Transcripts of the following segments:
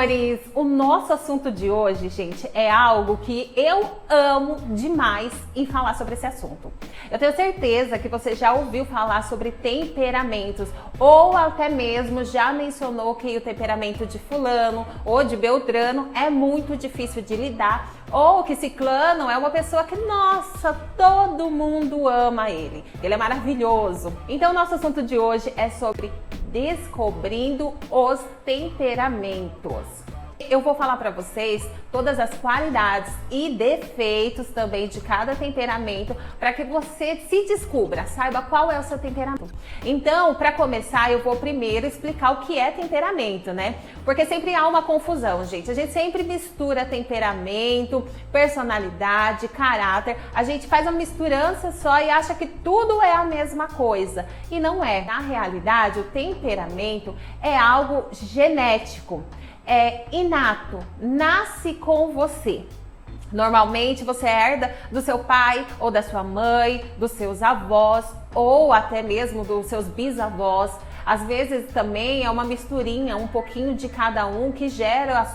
amores! O nosso assunto de hoje, gente, é algo que eu amo demais em falar sobre esse assunto. Eu tenho certeza que você já ouviu falar sobre temperamentos ou até mesmo já mencionou que o temperamento de fulano ou de beltrano é muito difícil de lidar ou que ciclano é uma pessoa que, nossa, todo mundo ama ele. Ele é maravilhoso. Então, o nosso assunto de hoje é sobre descobrindo os temperamentos. Eu vou falar para vocês todas as qualidades e defeitos também de cada temperamento para que você se descubra, saiba qual é o seu temperamento. Então, para começar, eu vou primeiro explicar o que é temperamento, né? Porque sempre há uma confusão, gente. A gente sempre mistura temperamento, personalidade, caráter. A gente faz uma misturança só e acha que tudo é a mesma coisa. E não é. Na realidade, o temperamento é algo genético. É inato, nasce com você. Normalmente você herda do seu pai ou da sua mãe, dos seus avós ou até mesmo dos seus bisavós. Às vezes também é uma misturinha, um pouquinho de cada um que gera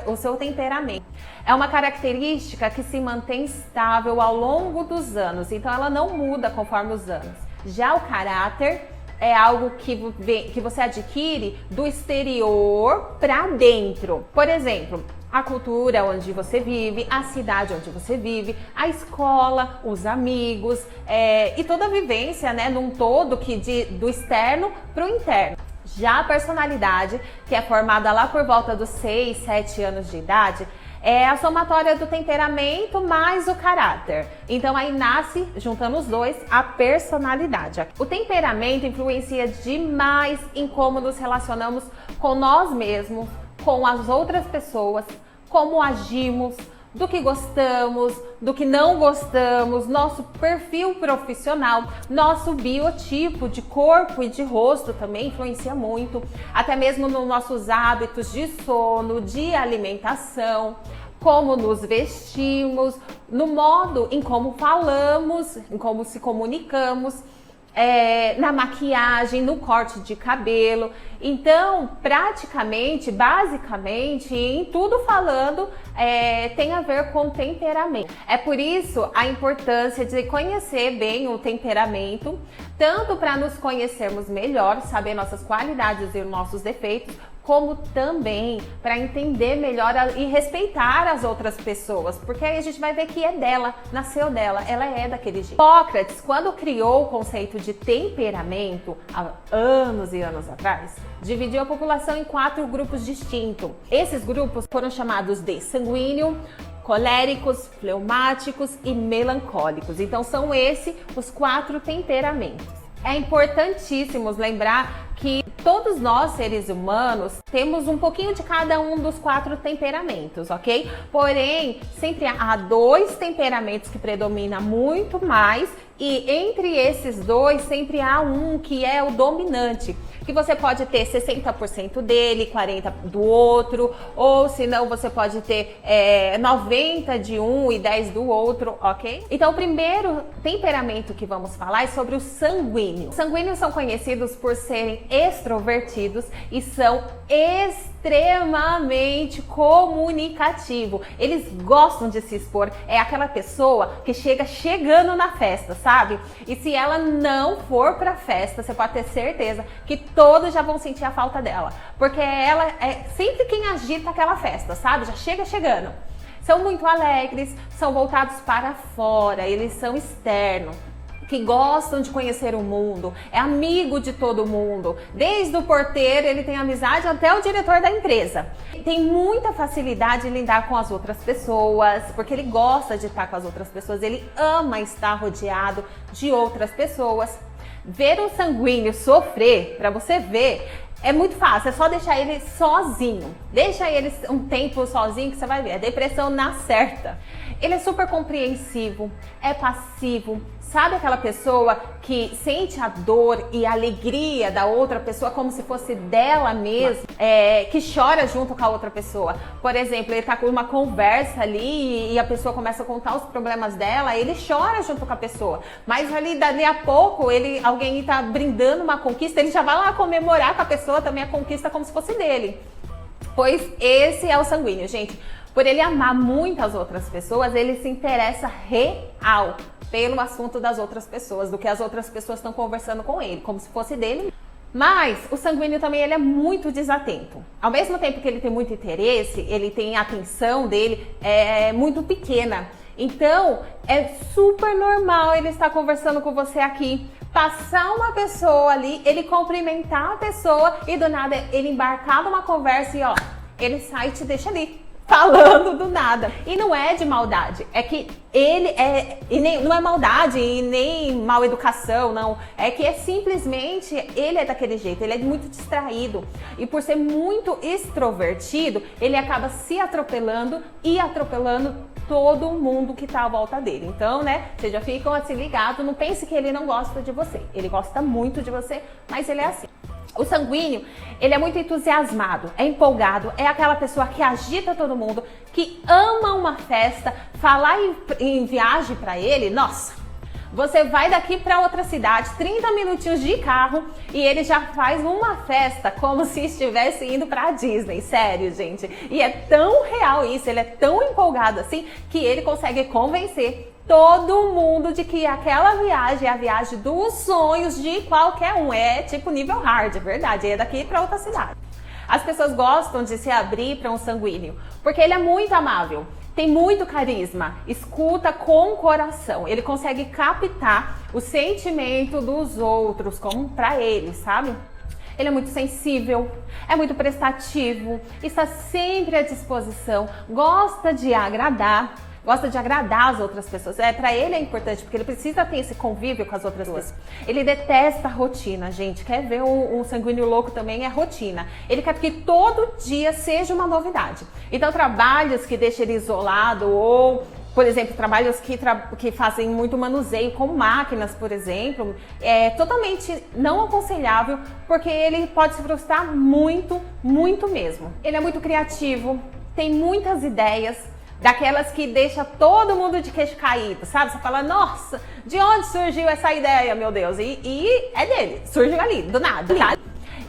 o seu temperamento. É uma característica que se mantém estável ao longo dos anos, então ela não muda conforme os anos. Já o caráter é algo que você adquire do exterior para dentro. Por exemplo, a cultura onde você vive, a cidade onde você vive, a escola, os amigos e toda a vivência, né, num todo do externo para o interno. Já a personalidade, que é formada lá por volta dos 6, 7 anos de idade, é a somatória do temperamento mais o caráter. Então aí nasce, juntando os dois, a personalidade. O temperamento influencia demais em como nos relacionamos com nós mesmos, com as outras pessoas, como agimos, do que gostamos, do que não gostamos, nosso perfil profissional, nosso biotipo de corpo e de rosto também influencia muito, até mesmo nos nossos hábitos de sono, de alimentação, como nos vestimos, no modo em como falamos, em como se comunicamos, na maquiagem, no corte de cabelo. Então, praticamente, basicamente, em tudo falando, tem a ver com temperamento. É por isso a importância de conhecer bem o temperamento, tanto para nos conhecermos melhor, saber nossas qualidades e nossos defeitos, como também para entender melhor e respeitar as outras pessoas, porque aí a gente vai ver que é dela, nasceu dela, ela é daquele jeito. Sócrates, quando criou o conceito de temperamento, há anos e anos atrás, dividiu a população em 4 grupos distintos. Esses grupos foram chamados de sanguíneo, coléricos, fleumáticos e melancólicos. Então são esses os 4 temperamentos. É importantíssimo lembrar que todos nós, seres humanos, temos um pouquinho de cada um dos 4 temperamentos, ok? Porém, sempre há 2 temperamentos que predominam muito mais e entre esses 2 sempre há um que é o dominante, que você pode ter 60% dele, 40% do outro, ou se não você pode ter 90% de um e 10% do outro, ok? Então o primeiro temperamento que vamos falar é sobre o sanguíneo. Os sanguíneos são conhecidos por serem extrovertidos e são extremamente comunicativo. Eles gostam de se expor. É aquela pessoa que chega chegando na festa, sabe? E se ela não for pra festa, você pode ter certeza que todos já vão sentir a falta dela, porque ela é sempre quem agita aquela festa, sabe? Já chega chegando. São muito alegres, são voltados para fora, eles são externos, que gostam de conhecer o mundo, é amigo de todo mundo. Desde o porteiro, ele tem amizade até o diretor da empresa. Tem muita facilidade em lidar com as outras pessoas, porque ele gosta de estar com as outras pessoas, ele ama estar rodeado de outras pessoas. Ver o sanguíneo sofrer, para você ver, é muito fácil, é só deixar ele sozinho. Deixa ele um tempo sozinho que você vai ver, a depressão na certa. Ele é super compreensivo, é passivo. Sabe aquela pessoa que sente a dor e a alegria da outra pessoa como se fosse dela mesma, que chora junto com a outra pessoa? Por exemplo, ele tá com uma conversa ali e a pessoa começa a contar os problemas dela, ele chora junto com a pessoa. Mas ali, dali a pouco, alguém tá brindando uma conquista, ele já vai lá comemorar com a pessoa também a conquista como se fosse dele. Pois esse é o sanguíneo, gente. Por ele amar muito as outras pessoas, ele se interessa real pelo assunto das outras pessoas, do que as outras pessoas estão conversando com ele, como se fosse dele. Mas o sanguíneo também ele é muito desatento. Ao mesmo tempo que ele tem muito interesse, ele tem a atenção dele muito pequena. Então, é super normal ele estar conversando com você aqui, passar uma pessoa ali, ele cumprimentar a pessoa e do nada ele embarcar numa conversa e ó, ele sai e te deixa ali, falando do nada. E não é de maldade, é que ele não é maldade e nem mal educação, não. É que simplesmente ele é daquele jeito, ele é muito distraído. E por ser muito extrovertido, ele acaba se atropelando e atropelando todo mundo que tá à volta dele. Então, né, vocês já ficam assim ligados, não pense que ele não gosta de você. Ele gosta muito de você, mas ele é assim. O sanguíneo, ele é muito entusiasmado, é empolgado, é aquela pessoa que agita todo mundo, que ama uma festa. Falar em viagem para ele, nossa, você vai daqui para outra cidade, 30 minutinhos de carro e ele já faz uma festa como se estivesse indo para Disney, sério, gente. E é tão real isso, ele é tão empolgado assim que ele consegue convencer todo mundo de que aquela viagem é a viagem dos sonhos de qualquer um. É tipo nível hard, é verdade, é daqui para outra cidade. As pessoas gostam de se abrir para um sanguíneo, porque ele é muito amável, tem muito carisma, escuta com o coração, ele consegue captar o sentimento dos outros como para ele, sabe? Ele é muito sensível, é muito prestativo, está sempre à disposição, gosta de agradar as outras pessoas. Para ele é importante, porque ele precisa ter esse convívio com as outras pessoas. Ele detesta a rotina, gente. Quer ver um sanguíneo louco também? É rotina. Ele quer que todo dia seja uma novidade. Então, trabalhos que deixam ele isolado ou, por exemplo, trabalhos que fazem muito manuseio com máquinas, por exemplo, é totalmente não aconselhável, porque ele pode se frustrar muito, muito mesmo. Ele é muito criativo, tem muitas ideias, daquelas que deixa todo mundo de queixo caído, sabe? Você fala, nossa, de onde surgiu essa ideia, meu Deus? E é dele, surgiu ali, do nada.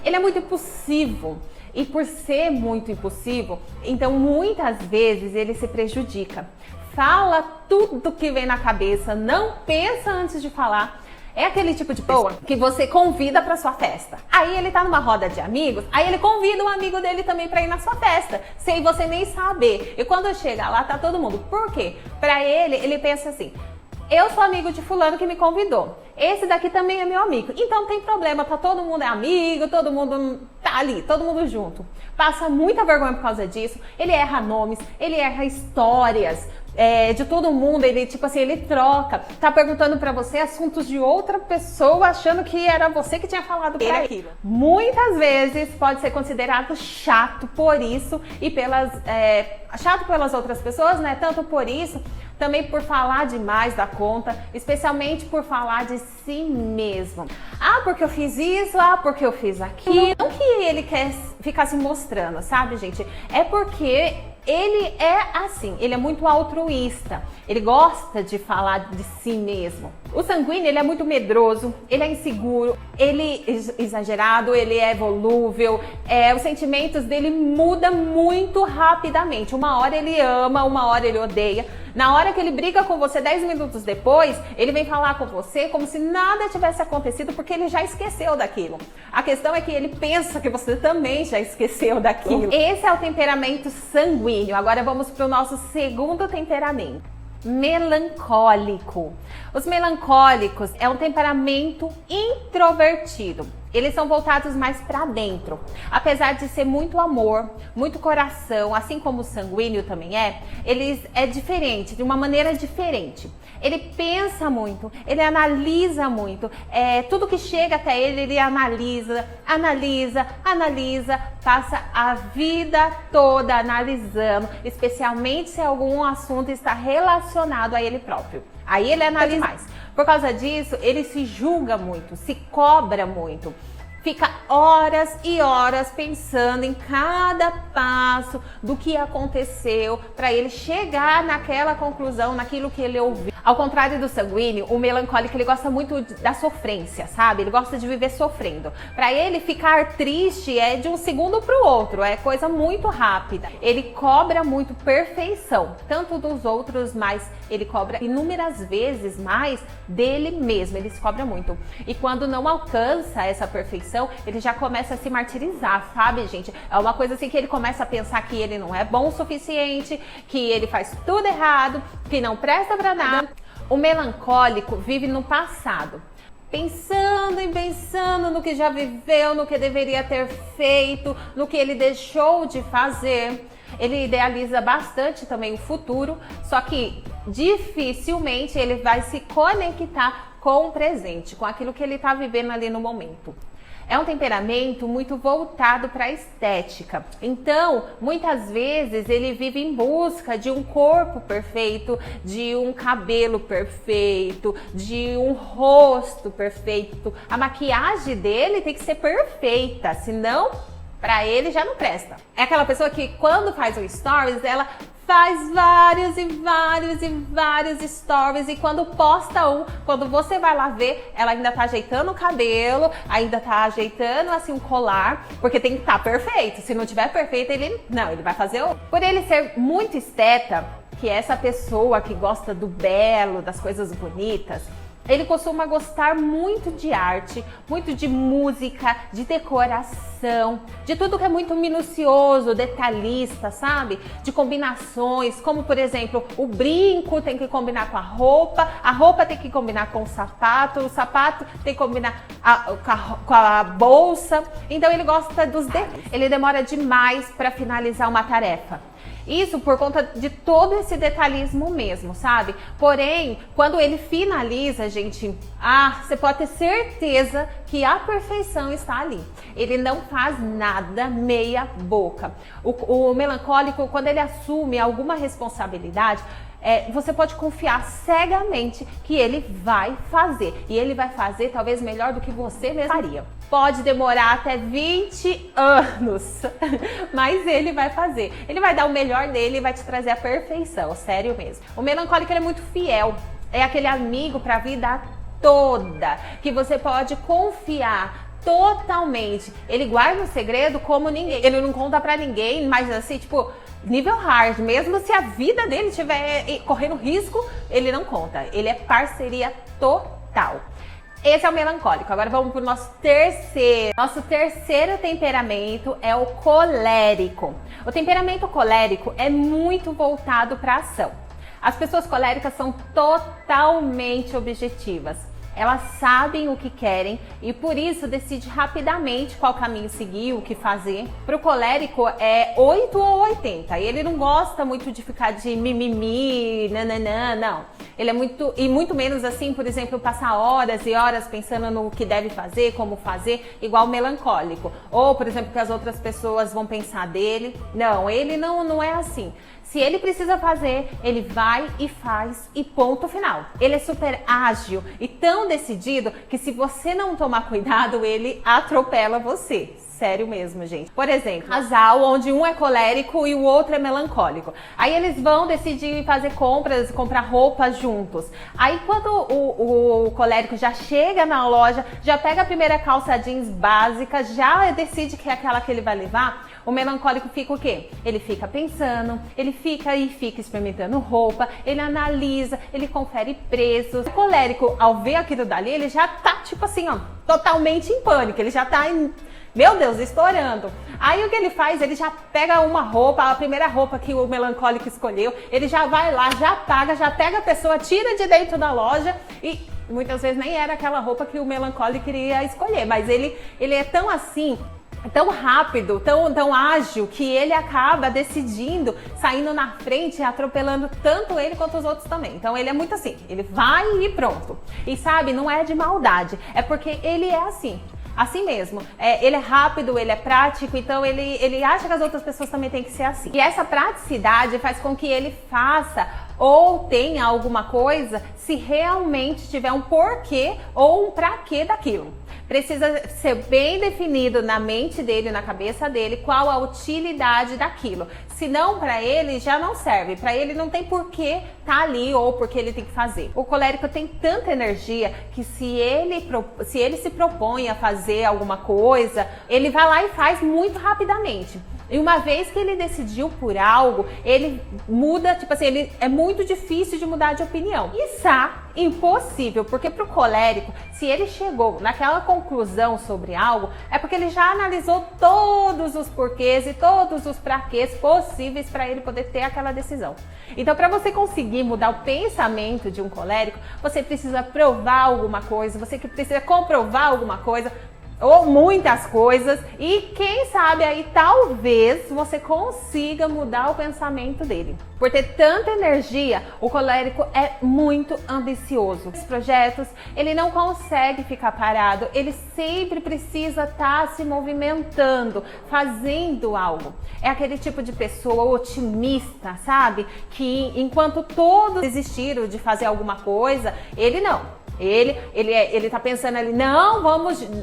Ele é muito impulsivo. E por ser muito impulsivo, então muitas vezes ele se prejudica. Fala tudo que vem na cabeça, não pensa antes de falar. É aquele tipo de pessoa que você convida para sua festa. Aí ele tá numa roda de amigos, aí ele convida um amigo dele também para ir na sua festa, sem você nem saber. E quando chega lá, tá todo mundo. Por quê? Para ele pensa assim: eu sou amigo de fulano que me convidou. Esse daqui também é meu amigo. Então não tem problema, tá todo mundo é amigo, todo mundo tá ali, todo mundo junto. Passa muita vergonha por causa disso. Ele erra nomes, ele erra histórias. De todo mundo, ele tipo assim, ele troca, tá perguntando pra você assuntos de outra pessoa, achando que era você que tinha falado pra ele. Muitas vezes pode ser considerado chato por isso e chato pelas outras pessoas, né? Tanto por isso, também por falar demais da conta, especialmente por falar de si mesmo. Ah, porque eu fiz isso, porque eu fiz aquilo. Não que ele quer ficar se mostrando, sabe, gente? É porque ele é assim, ele é muito altruísta, ele gosta de falar de si mesmo. O sanguíneo, ele é muito medroso, ele é inseguro, ele é exagerado, ele é volúvel, os sentimentos dele mudam muito rapidamente. Uma hora ele ama, uma hora ele odeia. Na hora que ele briga com você 10 minutos depois, ele vem falar com você como se nada tivesse acontecido, porque ele já esqueceu daquilo. A questão é que ele pensa que você também já esqueceu daquilo. Esse é o temperamento sanguíneo. Agora vamos para o nosso segundo temperamento. Melancólico. Os melancólicos é um temperamento introvertido. Eles são voltados mais para dentro. Apesar de ser muito amor, muito coração, assim como o sanguíneo também é diferente, de uma maneira diferente. Ele pensa muito, ele analisa muito, tudo que chega até ele analisa, passa a vida toda analisando, especialmente se algum assunto está relacionado a ele próprio. Aí ele analisa mais. Por causa disso, ele se julga muito, se cobra muito. fica horas e horas pensando em cada passo do que aconteceu para ele chegar naquela conclusão, naquilo que ele ouviu. Ao contrário do sanguíneo, o melancólico ele gosta muito da sofrência, sabe? Ele gosta de viver sofrendo. Para ele ficar triste é de um segundo para o outro, é coisa muito rápida. Ele cobra muito perfeição, tanto dos outros, mas ele cobra inúmeras vezes mais dele mesmo. Ele se cobra muito. E quando não alcança essa perfeição, ele já começa a se martirizar, sabe, gente? É uma coisa assim que ele começa a pensar que ele não é bom o suficiente, que ele faz tudo errado, que não presta pra nada. O melancólico vive no passado, pensando e pensando no que já viveu, no que deveria ter feito, no que ele deixou de fazer. Ele idealiza bastante também o futuro, só que dificilmente ele vai se conectar com o presente, com aquilo que ele está vivendo ali no momento. É um temperamento muito voltado para a estética. Então, muitas vezes ele vive em busca de um corpo perfeito, de um cabelo perfeito, de um rosto perfeito. A maquiagem dele tem que ser perfeita, senão para ele já não presta. É aquela pessoa que quando faz um stories, ela faz vários e vários e vários stories e quando posta um, quando você vai lá ver, ela ainda tá ajeitando o cabelo, ainda tá ajeitando assim um colar, porque tem que estar perfeito. Se não tiver perfeito, ele vai fazer outro. Por ele ser muito esteta, que é essa pessoa que gosta do belo, das coisas bonitas, ele costuma gostar muito de arte, muito de música, de decoração, de tudo que é muito minucioso, detalhista, sabe? De combinações, como por exemplo, o brinco tem que combinar com a roupa tem que combinar com o sapato tem que combinar com a bolsa. Então ele gosta dos detalhes. Ele demora demais para finalizar uma tarefa. Isso por conta de todo esse detalhismo mesmo, sabe? Porém, quando ele finaliza, gente, você pode ter certeza que a perfeição está ali. Ele não faz nada meia boca. O melancólico, quando ele assume alguma responsabilidade, você pode confiar cegamente que ele vai fazer. E ele vai fazer talvez melhor do que você mesmo faria. Pode demorar até 20 anos, mas ele vai fazer. Ele vai dar o melhor dele e vai te trazer a perfeição, sério mesmo. O melancólico ele é muito fiel, é aquele amigo para a vida toda, que você pode confiar totalmente. Ele guarda o segredo como ninguém. Ele não conta pra ninguém, mas assim, tipo, nível hard. Mesmo se a vida dele estiver correndo risco, ele não conta. Ele é parceria total. Esse é o melancólico. Agora vamos pro nosso terceiro. Nosso terceiro temperamento é o colérico. O temperamento colérico é muito voltado para ação. As pessoas coléricas são totalmente objetivas. Elas sabem o que querem e por isso decide rapidamente qual caminho seguir, o que fazer. Para o colérico é 8 ou 80. Ele não gosta muito de ficar de mimimi, nananã, não. Ele é muito menos assim, por exemplo, passar horas e horas pensando no que deve fazer, como fazer, igual o melancólico. Ou, por exemplo, que as outras pessoas vão pensar dele. Não, ele não é assim. Se ele precisa fazer, ele vai e faz e ponto final. Ele é super ágil e tão decidido que se você não tomar cuidado, ele atropela você. Sério mesmo, gente. Por exemplo, casal onde um é colérico e o outro é melancólico. Aí eles vão decidir fazer comprar roupas juntos. Aí quando o colérico já chega na loja, já pega a primeira calça jeans básica, já decide que é aquela que ele vai levar, o melancólico fica o quê? Ele fica pensando, ele fica experimentando roupa, ele analisa, ele confere preços. O colérico, ao ver aquilo dali, ele já tá tipo assim, ó, totalmente em pânico, ele já tá meu Deus, estourando. Aí o que ele faz? Ele já pega uma roupa, a primeira roupa que o melancólico escolheu, ele já vai lá, já paga, já pega a pessoa, tira de dentro da loja e muitas vezes nem era aquela roupa que o melancólico queria escolher, mas ele é tão assim, tão rápido, tão ágil, que ele acaba decidindo, saindo na frente e atropelando tanto ele quanto os outros também. Então ele é muito assim, ele vai e pronto. E sabe, não é de maldade, é porque ele é assim. assim mesmo. Ele é rápido, ele é prático, então ele acha que as outras pessoas também têm que ser assim. E essa praticidade faz com que ele faça ou tenha alguma coisa se realmente tiver um porquê ou um pra quê daquilo. Precisa ser bem definido na mente dele, na cabeça dele, qual a utilidade daquilo. Se não, para ele já não serve. Para ele não tem porquê tá ali ou porque ele tem que fazer. O colérico tem tanta energia que se ele se propõe a fazer alguma coisa, ele vai lá e faz muito rapidamente. E uma vez que ele decidiu por algo, ele muda, tipo assim, ele é muito difícil de mudar de opinião. Quiçá impossível, porque pro colérico, se ele chegou naquela conclusão sobre algo, é porque ele já analisou todos os porquês e todos os praquês possíveis para ele poder ter aquela decisão. Então, para você conseguir mudar o pensamento de um colérico, você precisa provar alguma coisa, você que precisa comprovar alguma coisa, ou muitas coisas, e quem sabe aí talvez você consiga mudar o pensamento dele. Por ter tanta energia, o colérico é muito ambicioso. Os projetos, ele não consegue ficar parado, ele sempre precisa estar se movimentando, fazendo algo. É aquele tipo de pessoa otimista, sabe? Que enquanto todos desistiram de fazer alguma coisa, ele não. Ele tá pensando ali, não,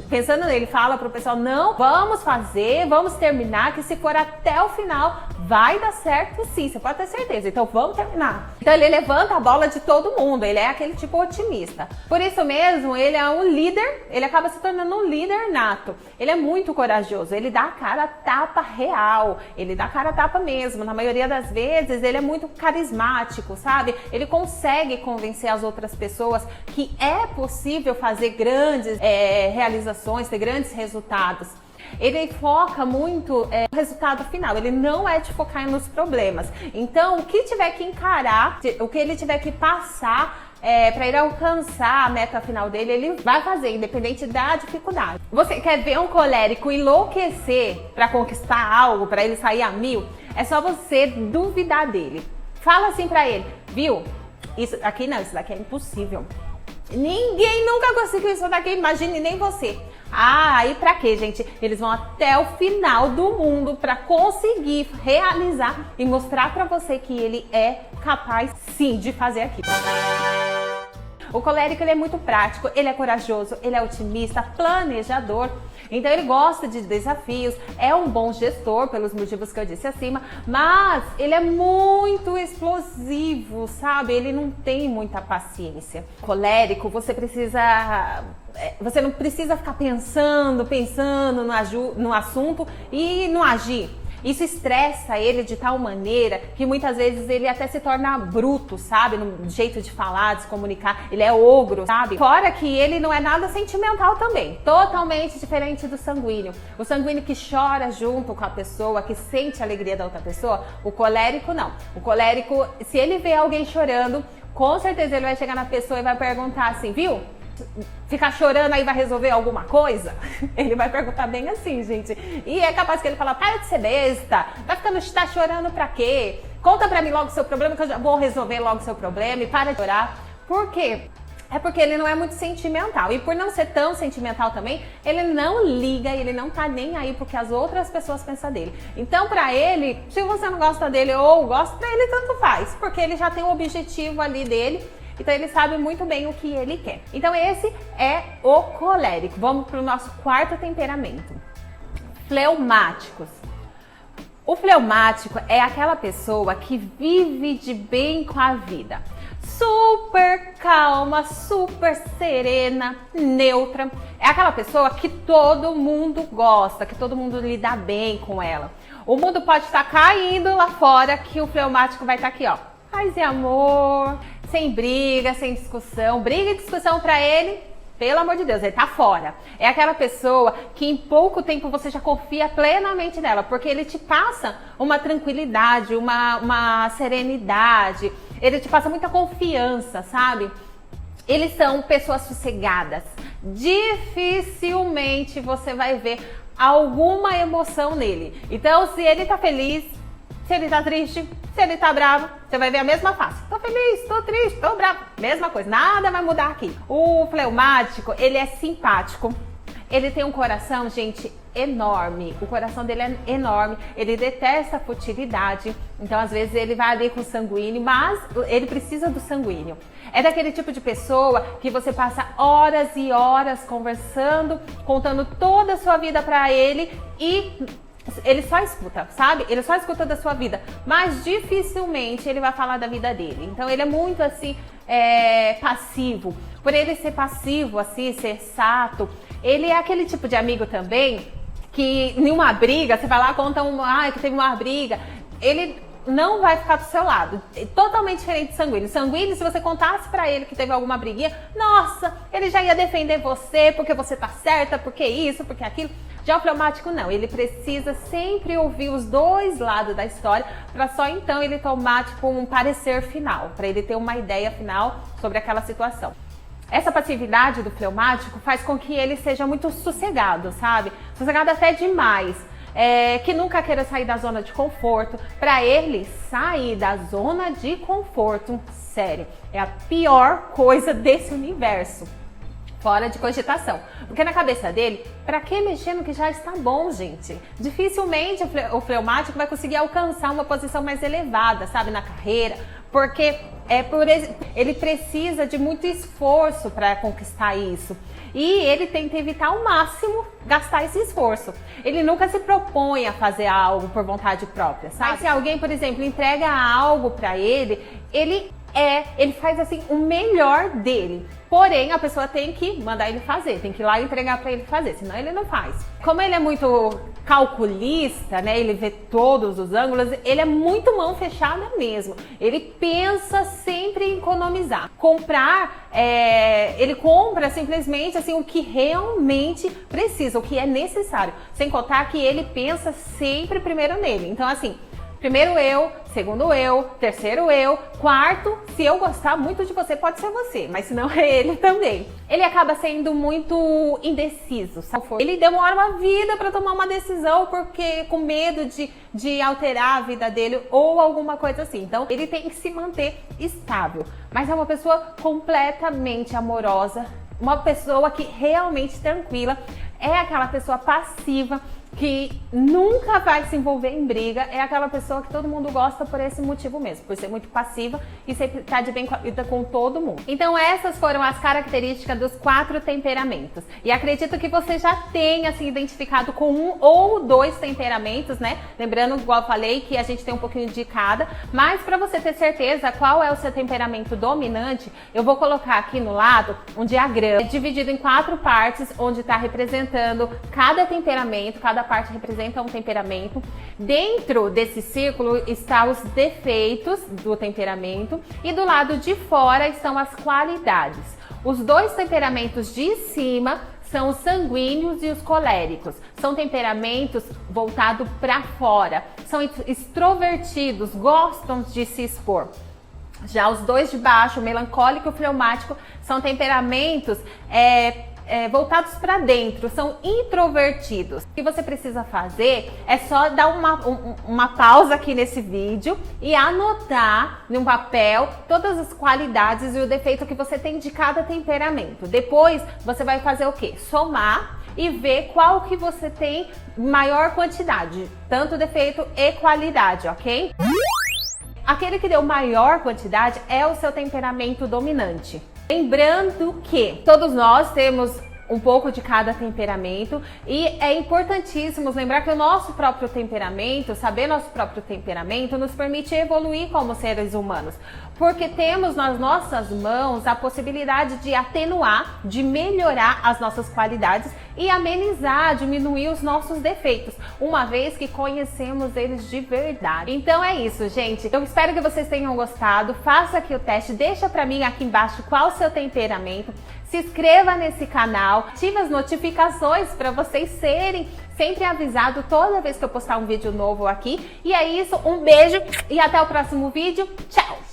pensando nele, fala pro pessoal, não, vamos fazer, vamos terminar, que se for até o final, vai dar certo sim, você pode ter certeza, então vamos terminar. Então ele levanta a bola de todo mundo, ele é aquele tipo otimista. Por isso mesmo, ele é um líder, ele acaba se tornando um líder nato. Ele é muito corajoso, ele dá a cara a tapa real, ele dá a cara a tapa mesmo. Na maioria das vezes, ele é muito carismático, sabe? Ele consegue convencer as outras pessoas que é possível fazer grandes realizações, ter grandes resultados. Ele foca muito no resultado final, ele não é de focar nos problemas. Então, o que tiver que encarar, o que ele tiver que passar para ele alcançar a meta final dele, ele vai fazer, independente da dificuldade. Você quer ver um colérico enlouquecer para conquistar algo, para ele sair a 1000? É só você duvidar dele. Fala assim para ele, viu? Isso aqui não, isso daqui é impossível. Ninguém nunca conseguiu isso daqui, imagine nem você. Aí pra quê, gente? Eles vão até o final do mundo pra conseguir realizar e mostrar pra você que ele é capaz sim de fazer aquilo. O colérico, ele é muito prático, ele é corajoso, ele é otimista, planejador. Então ele gosta de desafios, é um bom gestor, pelos motivos que eu disse acima, mas ele é muito explosivo, sabe? Ele não tem muita paciência. Colérico, você não precisa ficar pensando no assunto e não agir. Isso estressa ele de tal maneira que muitas vezes ele até se torna bruto, sabe? No jeito de falar, de se comunicar. Ele é ogro, sabe? Fora que ele não é nada sentimental também. Totalmente diferente do sanguíneo. O sanguíneo que chora junto com a pessoa, que sente a alegria da outra pessoa. O colérico não. O colérico, se ele vê alguém chorando, com certeza ele vai chegar na pessoa e vai perguntar assim, viu? Ficar chorando aí vai resolver alguma coisa? Ele vai perguntar bem assim, gente. E é capaz que ele fala, para de ser besta, tá chorando pra quê? Conta pra mim logo o seu problema que eu já vou resolver logo o seu problema e para de chorar. Por quê? É porque ele não é muito sentimental. E por não ser tão sentimental também, ele não liga, ele não tá nem aí porque as outras pessoas pensam dele. Então, pra ele, se você não gosta dele ou gosta, pra ele tanto faz. Porque ele já tem um objetivo ali dele. Então ele sabe muito bem o que ele quer. Então esse é o colérico. Vamos para o nosso quarto temperamento. Fleumáticos. O fleumático é aquela pessoa que vive de bem com a vida. Super calma, super serena, neutra. É aquela pessoa que todo mundo gosta, que todo mundo lida bem com ela. O mundo pode estar caindo lá fora que o fleumático vai estar aqui, ó. Paz e amor, sem briga, sem discussão. Briga e discussão pra ele, pelo amor de Deus, ele tá fora. É aquela pessoa que em pouco tempo você já confia plenamente nela, porque ele te passa uma tranquilidade, uma serenidade, ele te passa muita confiança, sabe? Eles são pessoas sossegadas. Dificilmente você vai ver alguma emoção nele. Então, se ele tá feliz, se ele tá triste, se ele tá bravo, você vai ver a mesma face. Tô feliz, tô triste, tô bravo. Mesma coisa, nada vai mudar aqui. O fleumático, ele é simpático, Ele tem um coração, gente, enorme. O coração dele é enorme. Ele detesta a futilidade. Então, às vezes, ele vai ali com o sanguíneo, mas ele precisa do sanguíneo. É daquele tipo de pessoa que você passa horas e horas conversando, contando toda a sua vida pra ele e ele só escuta, sabe? Ele só escuta da sua vida, mas dificilmente ele vai falar da vida dele. Então ele é muito assim, passivo. Por ele ser passivo, assim, ser chato, ele é aquele tipo de amigo também que em uma briga, você vai lá, conta que teve uma briga, ele não vai ficar do seu lado. É totalmente diferente de sanguíneo. Sanguíneo, se você contasse pra ele que teve alguma briguinha, nossa, ele já ia defender você, porque você tá certa, porque isso, porque aquilo. Já o fleumático não, ele precisa sempre ouvir os dois lados da história para só então ele tomar tipo um parecer final, para ele ter uma ideia final sobre aquela situação. Essa passividade do fleumático faz com que ele seja muito sossegado, sabe? Sossegado até demais. Que nunca queira sair da zona de conforto. Para ele, sair da zona de conforto, sério, é a pior coisa desse universo. Fora de cogitação. Porque na cabeça dele, pra que mexer no que já está bom, gente? Dificilmente o fleumático vai conseguir alcançar uma posição mais elevada, sabe, na carreira, porque ele precisa de muito esforço para conquistar isso. E ele tenta evitar ao máximo gastar esse esforço. Ele nunca se propõe a fazer algo por vontade própria, sabe? Mas se alguém, por exemplo, entrega algo para ele, ele faz assim o melhor dele. Porém, a pessoa tem que mandar ele fazer, tem que ir lá entregar para ele fazer, senão ele não faz. Como ele é muito calculista, né, ele vê todos os ângulos, ele é muito mão fechada mesmo. Ele pensa sempre em economizar. Ele compra simplesmente assim o que realmente precisa, o que é necessário. Sem contar que ele pensa sempre primeiro nele. Então, assim, primeiro eu, segundo eu, terceiro eu, quarto, se eu gostar muito de você, pode ser você, mas se não é ele também. Ele acaba sendo muito indeciso, sabe? Ele demora uma vida para tomar uma decisão porque com medo de alterar a vida dele ou alguma coisa assim. Então ele tem que se manter estável, mas é uma pessoa completamente amorosa, uma pessoa que realmente tranquila, é aquela pessoa passiva, que nunca vai se envolver em briga, é aquela pessoa que todo mundo gosta por esse motivo mesmo, por ser muito passiva e sempre tá de bem com a vida com todo mundo. Então essas foram as características dos 4 temperamentos. E acredito que você já tenha se identificado com um ou 2 temperamentos, né? Lembrando, igual eu falei, que a gente tem um pouquinho de cada, mas para você ter certeza qual é o seu temperamento dominante, eu vou colocar aqui no lado um diagrama dividido em 4 partes, onde está representando cada temperamento, cada parte representa um temperamento. Dentro desse círculo estão os defeitos do temperamento e do lado de fora estão as qualidades. Os 2 temperamentos de cima são os sanguíneos e os coléricos. São temperamentos voltados para fora, são extrovertidos, gostam de se expor. Já os 2 de baixo, o melancólico e o fleumático, são temperamentos voltados para dentro, são introvertidos. O que você precisa fazer é só dar uma pausa aqui nesse vídeo e anotar num papel todas as qualidades e o defeito que você tem de cada temperamento. Depois você vai fazer o quê? Somar e ver qual que você tem maior quantidade, tanto defeito e qualidade, ok? Aquele que deu maior quantidade é o seu temperamento dominante. Lembrando que todos nós temos um pouco de cada temperamento e é importantíssimo lembrar que o nosso próprio temperamento, saber nosso próprio temperamento, nos permite evoluir como seres humanos, porque temos nas nossas mãos a possibilidade de atenuar, de melhorar as nossas qualidades e amenizar, diminuir os nossos defeitos, uma vez que conhecemos eles de verdade. Então é isso, gente. Eu espero que vocês tenham gostado. Faça aqui o teste, deixa pra mim aqui embaixo qual o seu temperamento. Se inscreva nesse canal, ative as notificações para vocês serem sempre avisados toda vez que eu postar um vídeo novo aqui. E é isso, um beijo e até o próximo vídeo. Tchau!